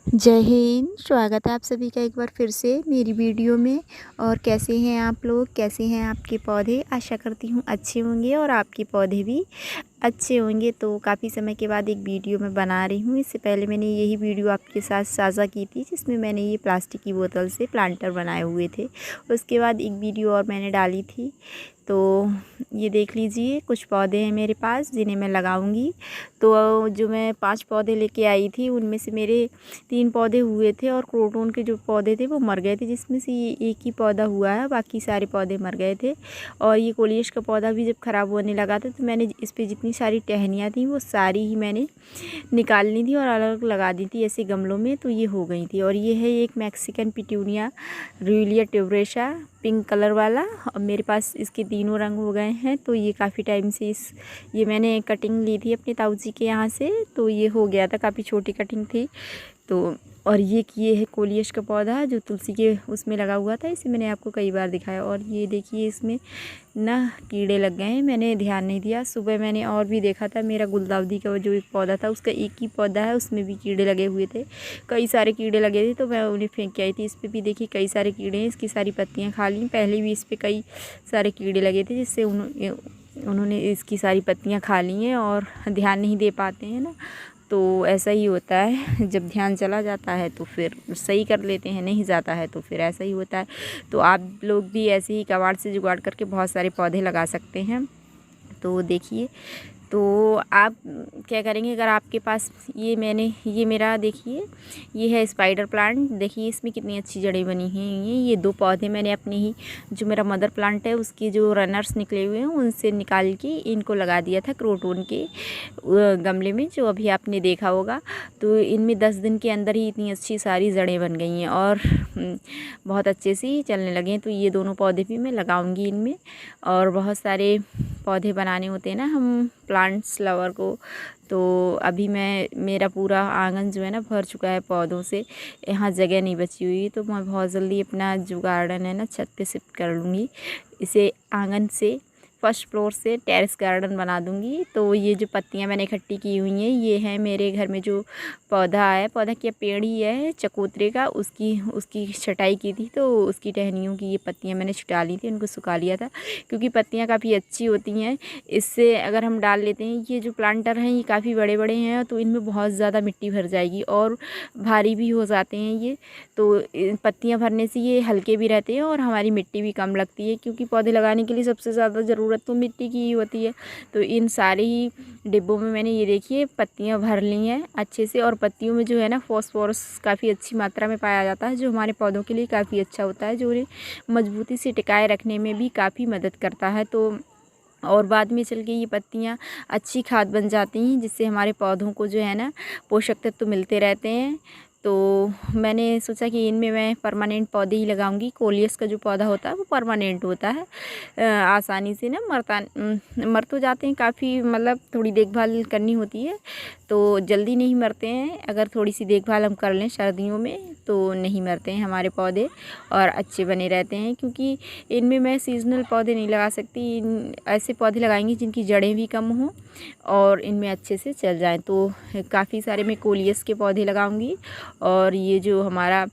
जय हिंद। स्वागत है आप सभी का एक बार फिर से मेरी वीडियो में। और कैसे हैं आप लोग, कैसे हैं आपके पौधे। आशा करती हूँ अच्छे होंगे और आपके पौधे भी अच्छे होंगे। तो काफ़ी समय के बाद एक वीडियो मैं बना रही हूँ। इससे पहले मैंने यही वीडियो आपके साथ साझा की थी जिसमें मैंने ये प्लास्टिक की बोतल से प्लांटर बनाए हुए थे। उसके बाद एक वीडियो और मैंने डाली थी। तो ये देख लीजिए, कुछ पौधे हैं मेरे पास जिन्हें मैं लगाऊंगी। तो जो मैं 5 पौधे लेके आई थी उनमें से मेरे 3 पौधे हुए थे और क्रोटन के जो पौधे थे वो मर गए थे, जिसमें से ये एक ही पौधा हुआ है, बाकी सारे पौधे मर गए थे। और ये कोलियस का पौधा भी जब ख़राब होने लगा था तो मैंने इस पर जितनी सारी टहनियाँ थी वो सारी ही मैंने निकालनी थी और अलग अलग लगा दी थी ऐसे गमलों में, तो ये हो गई थी। और ये है एक मैक्सिकन पिटूनिया रूलिया ट्यूबरेशा पिंक कलर वाला। और मेरे पास इसके तीनों रंग हो गए हैं। तो ये काफ़ी टाइम से ये मैंने कटिंग ली थी अपने ताऊ जी के यहाँ से, तो ये हो गया था, काफ़ी छोटी कटिंग थी। तो और ये है कोलियस का पौधा जो तुलसी के उसमें लगा हुआ था, इसे मैंने आपको कई बार दिखाया। और ये देखिए, इसमें ना कीड़े लग गए हैं, मैंने ध्यान नहीं दिया। सुबह मैंने और भी देखा था, मेरा गुलदाउदी का जो एक पौधा था उसका एक ही पौधा है, उसमें भी कीड़े लगे हुए थे, कई सारे कीड़े लगे थे। तो मैं उन्हें फेंक के आई थी। इस पर भी देखिए कई सारे कीड़े हैं, इसकी सारी पत्तियाँ खा ली। पहले भी इस पर कई सारे कीड़े लगे थे जिससे उन्होंने इसकी सारी पत्तियाँ खा ली हैं और ध्यान नहीं दे पाते हैं ना। तो ऐसा ही होता है, जब ध्यान चला जाता है तो फिर सही कर लेते हैं, नहीं जाता है तो फिर ऐसा ही होता है। तो आप लोग भी ऐसे ही कबाड़ से जुगाड़ करके बहुत सारे पौधे लगा सकते हैं। तो देखिए, तो आप क्या करेंगे, अगर आपके पास ये मेरा देखिए, ये है स्पाइडर प्लांट। देखिए इसमें कितनी अच्छी जड़ें बनी हैं। ये 2 पौधे मैंने अपने ही, जो मेरा मदर प्लांट है उसके जो रनर्स निकले हुए हैं उनसे निकाल के इनको लगा दिया था क्रोटन के गमले में, जो अभी आपने देखा होगा। तो इनमें 10 दिन के अंदर ही इतनी अच्छी सारी जड़ें बन गई हैं और बहुत अच्छे से ही चलने लगे हैं। तो ये दोनों पौधे भी मैं लगाऊंगी इनमें। और बहुत सारे पौधे बनाने होते हैं ना हम प्लांट्स लवर को। तो अभी मेरा पूरा आंगन जो है ना भर चुका है पौधों से, यहाँ जगह नहीं बची हुई। तो मैं बहुत जल्दी अपना जो गार्डन है ना छत पे शिफ्ट कर लूँगी, इसे आंगन से फर्स्ट फ्लोर से टेरेस गार्डन बना दूंगी। तो ये जो पत्तियां मैंने इकट्ठी की हुई हैं, ये है मेरे घर में जो पौधा है, पौधा क्या पेड़ ही है चकोतरे का, उसकी छटाई की थी। तो उसकी टहनियों की ये पत्तियां मैंने छुटा ली थी, उनको सुखा लिया था, क्योंकि पत्तियां काफ़ी अच्छी होती हैं। इससे अगर हम डाल लेते हैं, ये जो प्लांटर हैं ये काफ़ी बड़े बड़े हैं, तो इनमें बहुत ज़्यादा मिट्टी भर जाएगी और भारी भी हो जाते हैं ये। तो पत्तियां भरने से ये हल्के भी रहते हैं और हमारी मिट्टी भी कम लगती है, क्योंकि पौधे लगाने के लिए सबसे ज़्यादा ज़रूरत तो मिट्टी की ही होती है। तो इन सारे ही डिब्बों में मैंने ये देखिए पत्तियां भर ली हैं अच्छे से। और पत्तियों में जो है ना फॉस्फोरस काफ़ी अच्छी मात्रा में पाया जाता है, जो हमारे पौधों के लिए काफ़ी अच्छा होता है, जो उन्हें मजबूती से टिकाए रखने में भी काफ़ी मदद करता है। तो और बाद में चल के ये पत्तियाँ अच्छी खाद बन जाती हैं, जिससे हमारे पौधों को जो है ना पोषक तत्व मिलते रहते हैं। तो मैंने सोचा कि इनमें मैं परमानेंट पौधे ही लगाऊंगी। कोलियस का जो पौधा होता है वो परमानेंट होता है, आसानी से ना मर तो जाते हैं, काफ़ी मतलब थोड़ी देखभाल करनी होती है तो जल्दी नहीं मरते हैं। अगर थोड़ी सी देखभाल हम कर लें सर्दियों में तो नहीं मरते हैं हमारे पौधे और अच्छे बने रहते हैं। क्योंकि इनमें मैं सीजनल पौधे नहीं लगा सकती, ऐसे पौधे लगाएंगी जिनकी जड़ें भी कम हों और इनमें अच्छे से चल जाएं। तो काफ़ी सारे मैं कोलियस के पौधे लगाऊंगी और ये जो हमारा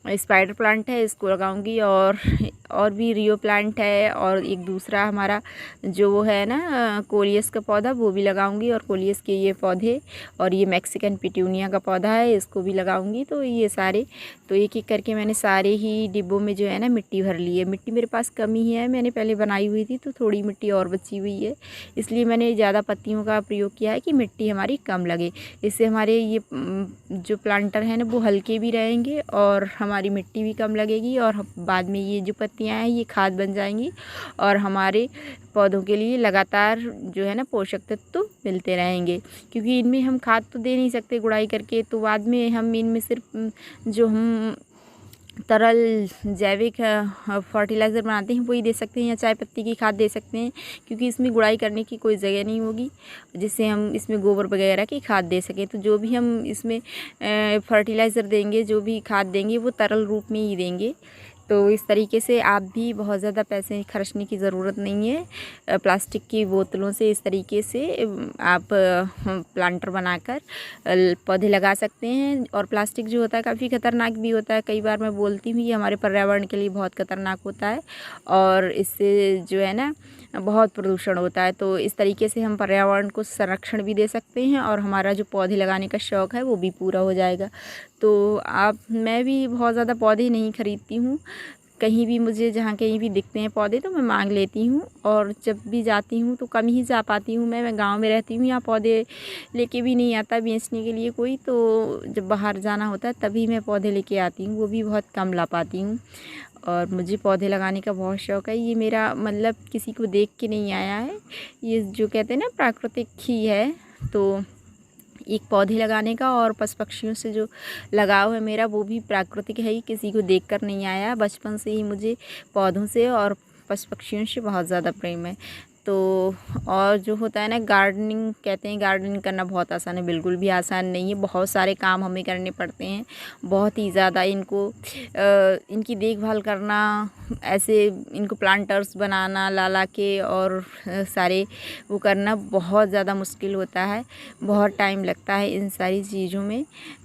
स्पाइडर प्लांट है इसको लगाऊंगी, और भी रियो प्लांट है, और एक दूसरा हमारा जो वो है ना कोलियस का पौधा वो भी लगाऊंगी, और कोलियस के ये पौधे, और ये मैक्सिकन पिटूनिया का पौधा है इसको भी लगाऊंगी। तो ये सारे, तो एक एक करके मैंने सारे ही डिब्बों में जो है ना मिट्टी भर ली है। मिट्टी मेरे पास कम ही है, मैंने पहले बनाई हुई थी तो थोड़ी मिट्टी और बची हुई है, इसलिए मैंने ज़्यादा पत्तियों का प्रयोग किया है कि मिट्टी हमारी कम लगे। इससे हमारे ये जो प्लांटर हैं ना वो हल्के भी रहेंगे और हमारी मिट्टी भी कम लगेगी, और बाद में ये जो पत्तियां हैं ये खाद बन जाएंगी और हमारे पौधों के लिए लगातार जो है ना पोषक तत्व तो मिलते रहेंगे। क्योंकि इनमें हम खाद तो दे नहीं सकते गुड़ाई करके, तो बाद में हम इनमें सिर्फ जो हम तरल जैविक फर्टिलाइज़र बनाते हैं वही दे सकते हैं, या चाय पत्ती की खाद दे सकते हैं, क्योंकि इसमें गुड़ाई करने की कोई जगह नहीं होगी जिससे हम इसमें गोबर वगैरह की खाद दे सकें। तो जो भी हम इसमें फर्टिलाइज़र देंगे, जो भी खाद देंगे वो तरल रूप में ही देंगे, तो इस तरीके से आप भी बहुत ज़्यादा पैसे खर्चने की ज़रूरत नहीं है। प्लास्टिक की बोतलों से इस तरीके से आप प्लांटर बनाकर पौधे लगा सकते हैं। और प्लास्टिक जो होता है काफ़ी ख़तरनाक भी होता है, कई बार मैं बोलती हूँ ये हमारे पर्यावरण के लिए बहुत ख़तरनाक होता है और इससे जो है ना बहुत प्रदूषण होता है। तो इस तरीके से हम पर्यावरण को संरक्षण भी दे सकते हैं और हमारा जो पौधे लगाने का शौक़ है वो भी पूरा हो जाएगा। तो मैं भी बहुत ज़्यादा पौधे नहीं खरीदती हूँ, कहीं भी मुझे जहाँ कहीं भी दिखते हैं पौधे तो मैं मांग लेती हूँ। और जब भी जाती हूँ तो कम ही जा पाती हूँ, मैं गांव में रहती हूँ, यहाँ पौधे लेके भी नहीं आता बेचने के लिए कोई। तो जब बाहर जाना होता है तभी मैं पौधे लेके आती हूँ, वो भी बहुत कम ला पाती हूँ। और मुझे पौधे लगाने का बहुत शौक़ है, ये मेरा मतलब किसी को देख के नहीं आया है, ये जो कहते हैं ना प्राकृतिक ही है। तो एक पौधे लगाने का और पशु पक्षियों से जो लगाव है मेरा वो भी प्राकृतिक है ही, किसी को देखकर नहीं आया। बचपन से ही मुझे पौधों से और पशु पक्षियों से बहुत ज़्यादा प्रेम है। तो और जो होता है ना गार्डनिंग, कहते हैं गार्डनिंग करना बहुत आसान है, बिल्कुल भी आसान नहीं है। बहुत सारे काम हमें करने पड़ते हैं, बहुत ही ज़्यादा इनकी देखभाल करना, ऐसे इनको प्लांटर्स बनाना ला ला के और सारे वो करना बहुत ज़्यादा मुश्किल होता है, बहुत टाइम लगता है इन सारी चीज़ों में।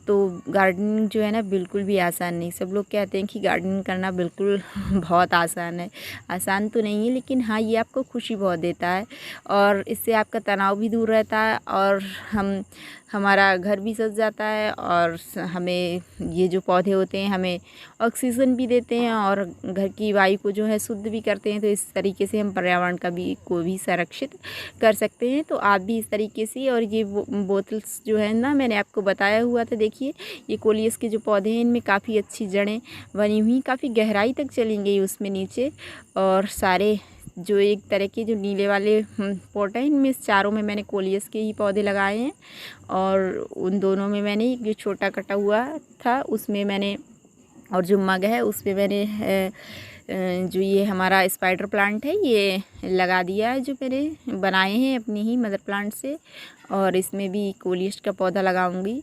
तो गार्डनिंग जो है ना बिल्कुल भी आसान नहीं। सब लोग कहते हैं कि गार्डनिंग करना बिल्कुल बहुत आसान है, आसान तो नहीं है, लेकिन हाँ ये आपको खुशी बहुत देता है और इससे आपका तनाव भी दूर रहता है और हमारा घर भी सज जाता है। और हमें ये जो पौधे होते हैं हमें ऑक्सीजन भी देते हैं और घर की वायु को जो है शुद्ध भी करते हैं। तो इस तरीके से हम पर्यावरण को भी संरक्षित कर सकते हैं। तो आप भी इस तरीके से, और ये बोतल्स जो है ना मैंने आपको बताया हुआ था, देखिए ये कोलियस के जो पौधे हैं इनमें काफ़ी अच्छी जड़ें बनी हुई, काफ़ी गहराई तक चली गई उसमें नीचे। और सारे जो एक तरह के जो नीले वाले पॉट हैं इनमें चारों में मैंने कोलियस के ही पौधे लगाए हैं। और उन दोनों में मैंने जो छोटा कटा हुआ था उसमें मैंने, और जो मग है उसमें मैंने जो ये हमारा स्पाइडर प्लांट है ये लगा दिया है, जो मेरे बनाए हैं अपनी ही मदर प्लांट से। और इसमें भी कोलियस का पौधा लगाऊंगी।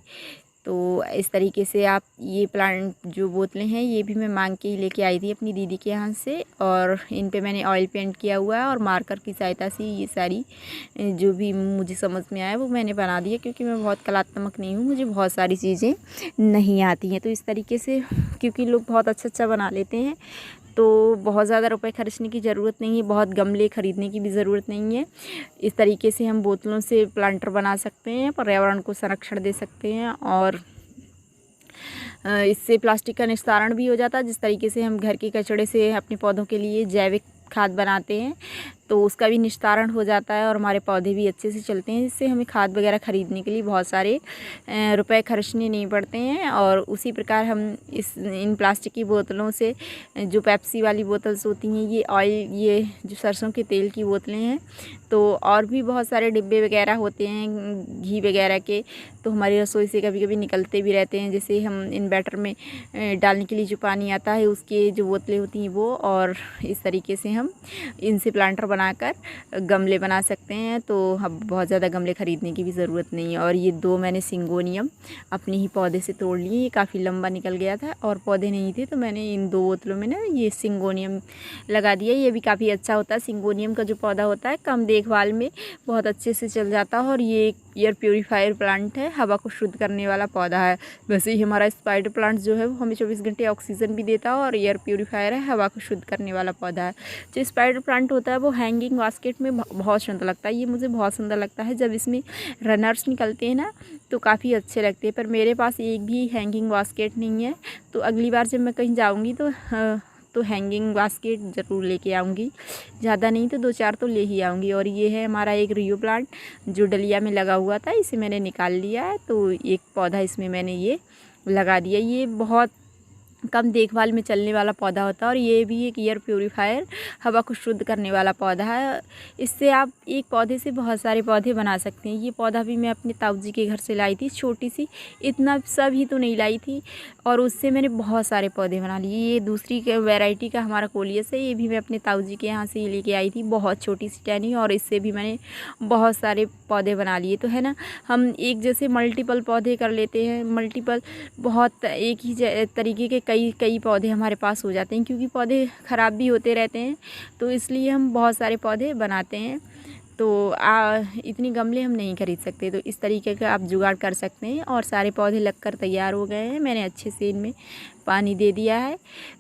तो इस तरीके से आप ये प्लांट जो बोतलें हैं ये भी मैं मांग के ही लेके आई थी अपनी दीदी के यहाँ से। और इन पे मैंने ऑयल पेंट किया हुआ है और मार्कर की सहायता से ये सारी जो भी मुझे समझ में आया वो मैंने बना दिया, क्योंकि मैं बहुत कलात्मक नहीं हूँ, मुझे बहुत सारी चीज़ें नहीं आती हैं। तो इस तरीके से क्योंकि लोग बहुत अच्छा बना लेते हैं तो बहुत ज़्यादा रुपए खर्चने की ज़रूरत नहीं है, बहुत गमले ख़रीदने की भी ज़रूरत नहीं है। इस तरीके से हम बोतलों से प्लांटर बना सकते हैं, पर्यावरण को संरक्षण दे सकते हैं और इससे प्लास्टिक का निस्तारण भी हो जाता है। जिस तरीके से हम घर के कचड़े से अपने पौधों के लिए जैविक खाद बनाते हैं तो उसका भी निस्तारण हो जाता है और हमारे पौधे भी अच्छे से चलते हैं। इससे हमें खाद वगैरह ख़रीदने के लिए बहुत सारे रुपए खर्चने नहीं पड़ते हैं। और उसी प्रकार हम इन प्लास्टिक की बोतलों से, जो पेप्सी वाली बोतल्स होती हैं, ये जो सरसों के तेल की बोतलें हैं, तो और भी बहुत सारे डिब्बे वगैरह होते हैं घी वगैरह के, तो हमारी रसोई से कभी कभी निकलते भी रहते हैं। जैसे हम इन्वर्टर में डालने के लिए जो पानी आता है उसके जो बोतलें होती हैं वो, और इस तरीके से हम इनसे प्लांटर बनाकर गमले बना सकते हैं। तो अब बहुत ज़्यादा गमले ख़रीदने की भी ज़रूरत नहीं है। और ये 2 मैंने सिंगोनियम अपने ही पौधे से तोड़ लिए, ये काफ़ी लंबा निकल गया था और पौधे नहीं थे, तो मैंने इन 2 बोतलों में ना ये सिंगोनियम लगा दिया। ये भी काफ़ी अच्छा होता है। सिंगोनियम का जो पौधा होता है कम देखभाल में बहुत अच्छे से चल जाता है और ये एयर प्योरीफायर प्लांट है, हवा को शुद्ध करने वाला पौधा है। वैसे ही हमारा स्पाइडर प्लांट जो है वो हमें 24 घंटे ऑक्सीजन भी देता है और एयर प्योरीफायर है, हवा को शुद्ध करने वाला पौधा है। जो स्पाइडर प्लांट होता है वो हैंगिंग बास्केट में बहुत सुंदर लगता है, ये मुझे बहुत सुंदर लगता है। जब इसमें रनर्स निकलते हैं ना तो काफ़ी अच्छे लगते हैं, पर मेरे पास एक भी हैंगिंग बास्केट नहीं है। तो अगली बार जब मैं कहीं जाऊँगी तो हैंगिंग बास्केट ज़रूर लेके आऊँगी, ज़्यादा नहीं तो 2-4 तो ले ही आऊँगी। और ये है हमारा एक रियो प्लांट जो डलिया में लगा हुआ था, इसे मैंने निकाल लिया है। तो एक पौधा इसमें मैंने ये लगा दिया। ये बहुत कम देखभाल में चलने वाला पौधा होता है और ये भी एक एयर प्योरीफायर, हवा को शुद्ध करने वाला पौधा है। इससे आप एक पौधे से बहुत सारे पौधे बना सकते हैं। ये पौधा भी मैं अपने ताऊ जी के घर से लाई थी, छोटी सी, इतना सब ही तो नहीं लाई थी, और उससे मैंने बहुत सारे पौधे बना लिए। ये दूसरी वैरायटी का हमारा कोलियस है, ये भी मैं अपने ताऊ जी के यहाँ से लेके आई थी, बहुत छोटी सी टहनी, और इससे भी मैंने बहुत सारे पौधे बना लिए। तो है ना, हम एक जैसे मल्टीपल पौधे कर लेते हैं, मल्टीपल बहुत एक ही तरीके के कई पौधे हमारे पास हो जाते हैं, क्योंकि पौधे ख़राब भी होते रहते हैं, तो इसलिए हम बहुत सारे पौधे बनाते हैं। तो इतनी गमले हम नहीं खरीद सकते, तो इस तरीके का आप जुगाड़ कर सकते हैं। और सारे पौधे लगकर तैयार हो गए हैं, मैंने अच्छे से इनमें पानी दे दिया है।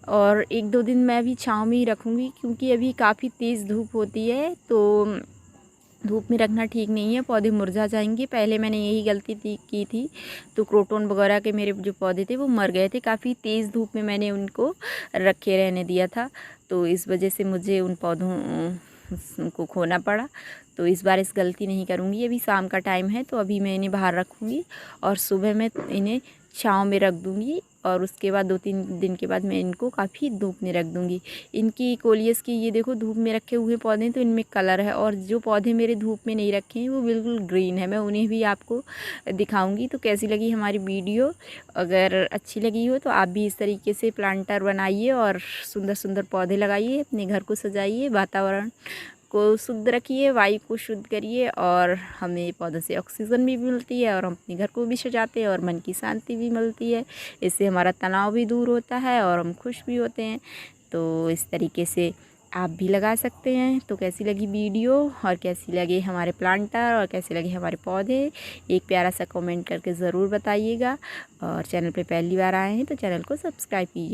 और 1-2 दिन मैं भी छाँव में ही रखूँगी, क्योंकि अभी काफ़ी तेज़ धूप होती है, तो धूप में रखना ठीक नहीं है, पौधे मुरझा जाएंगे। पहले मैंने यही गलती की थी, तो क्रोटन वगैरह के मेरे जो पौधे थे वो मर गए थे, काफ़ी तेज़ धूप में मैंने उनको रखे रहने दिया था, तो इस वजह से मुझे उन पौधों को खोना पड़ा। तो इस बार इस गलती नहीं करूँगी। अभी शाम का टाइम है, तो अभी मैं इन्हें बाहर रखूँगी और सुबह मैं इन्हें छाँव में रख दूँगी, और उसके बाद 2-3 दिन के बाद मैं इनको काफ़ी धूप में रख दूँगी। इनकी कोलियस की ये देखो धूप में रखे हुए पौधे हैं, तो इनमें कलर है, और जो पौधे मेरे धूप में नहीं रखे हैं वो बिल्कुल ग्रीन है। मैं उन्हें भी आपको दिखाऊंगी। तो कैसी लगी हमारी वीडियो? अगर अच्छी लगी हो तो आप भी इस तरीके से प्लांटर बनाइए और सुंदर सुंदर पौधे लगाइए, अपने घर को सजाइए, वातावरण को शुद्ध रखिए, वायु को शुद्ध करिए, और हमें पौधों से ऑक्सीजन भी मिलती है, और हम अपने घर को भी सजाते हैं, और मन की शांति भी मिलती है। इससे हमारा तनाव भी दूर होता है और हम खुश भी होते हैं। तो इस तरीके से आप भी लगा सकते हैं। तो कैसी लगी वीडियो, और कैसी लगे हमारे प्लांटर, और कैसे लगे हमारे पौधे, एक प्यारा सा कमेंट करके ज़रूर बताइएगा। और चैनल पे पहली बार आए हैं तो चैनल को सब्सक्राइब कीजिए।